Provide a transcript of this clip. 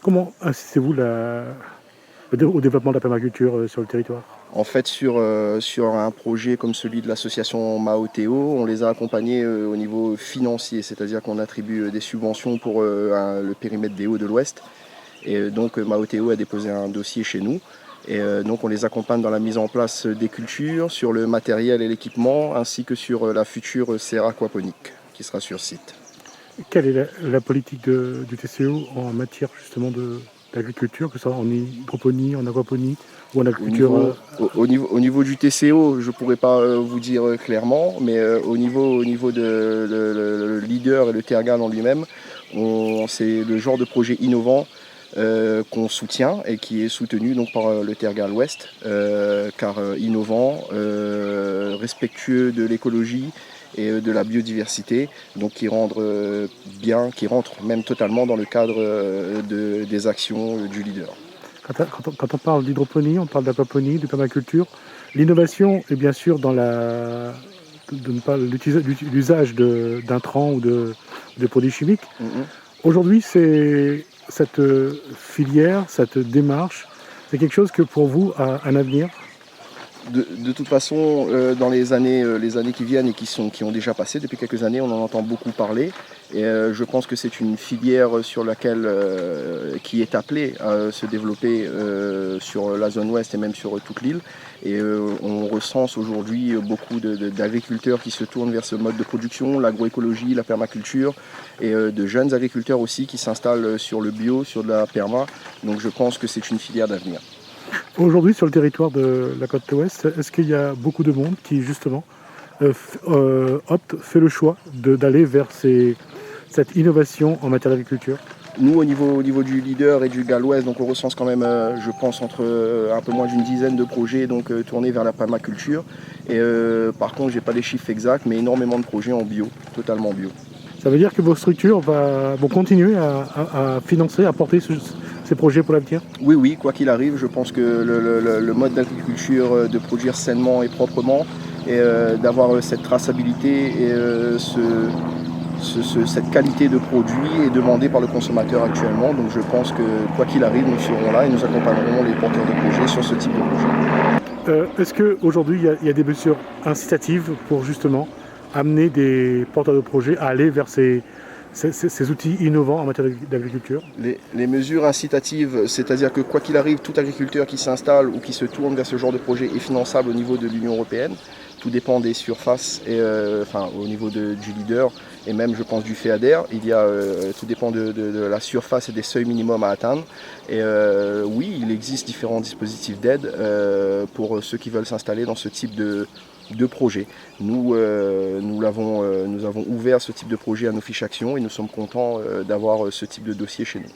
Comment insistez-vous au développement de la permaculture sur le territoire? En fait, sur un projet comme celui de l'association Maoteo, on les a accompagnés au niveau financier, c'est-à-dire qu'on attribue des subventions pour le périmètre des Hauts de l'Ouest. Et donc Maoteo a déposé un dossier chez nous. Et donc on les accompagne dans la mise en place des cultures, sur le matériel et l'équipement, ainsi que sur la future serre aquaponique qui sera sur site. Quelle est la politique du TCO en matière justement d'agriculture, que ce soit en hydroponie, en aquaponie ou en agriculture Au niveau du TCO, je ne pourrais pas vous dire clairement, mais au niveau de le leader et le Tergal en lui-même, c'est le genre de projet innovant qu'on soutient et qui est soutenu donc par le Tergal Ouest, car innovant, respectueux de l'écologie et de la biodiversité, donc qui rentre même totalement dans le cadre des actions du leader. Quand on parle d'hydroponie, on parle d'aquaponie, de permaculture. L'innovation est bien sûr dans de ne pas l'usage d'intrants ou de produits chimiques. Mhm. Aujourd'hui, cette filière, cette démarche, c'est quelque chose que pour vous a un avenir? De toute façon, dans les années qui viennent et qui ont déjà passé, depuis quelques années, on en entend beaucoup parler. Et je pense que c'est une filière qui est appelée à se développer sur la zone ouest et même sur toute l'île. Et on recense aujourd'hui beaucoup d'agriculteurs qui se tournent vers ce mode de production, l'agroécologie, la permaculture, et de jeunes agriculteurs aussi qui s'installent sur le bio, sur de la perma. Donc je pense que c'est une filière d'avenir. Aujourd'hui, sur le territoire de la côte ouest, est-ce qu'il y a beaucoup de monde qui, justement, fait le choix d'aller vers cette innovation en matière d'agriculture? Nous, au niveau du leader et du Galloise, donc on recense quand même, je pense, entre un peu moins d'une dizaine de projets donc, tournés vers la permaculture. Et par contre, j'ai pas les chiffres exacts, mais énormément de projets en bio, totalement bio. Ça veut dire que vos structures vont continuer à financer, à porter ces projets pour l'avenir? Oui, oui, quoi qu'il arrive, je pense que le mode d'agriculture, de produire sainement et proprement, et d'avoir cette traçabilité et cette qualité de produit est demandée par le consommateur actuellement. Donc je pense que quoi qu'il arrive, nous serons là et nous accompagnerons les porteurs de projets sur ce type de projet. Est-ce qu'aujourd'hui, il y a des mesures incitatives pour justement amener des porteurs de projets à aller vers ces outils innovants en matière d'agriculture? Les mesures incitatives, c'est-à-dire que quoi qu'il arrive, tout agriculteur qui s'installe ou qui se tourne vers ce genre de projet est finançable au niveau de l'Union européenne. Tout dépend des surfaces, et, au niveau du leader et même je pense du FEADER. Tout dépend de la surface et des seuils minimums à atteindre. Et oui, il existe différents dispositifs d'aide pour ceux qui veulent s'installer dans ce type de projet. Nous avons ouvert ce type de projet à nos fiches actions et nous sommes contents d'avoir ce type de dossier chez nous.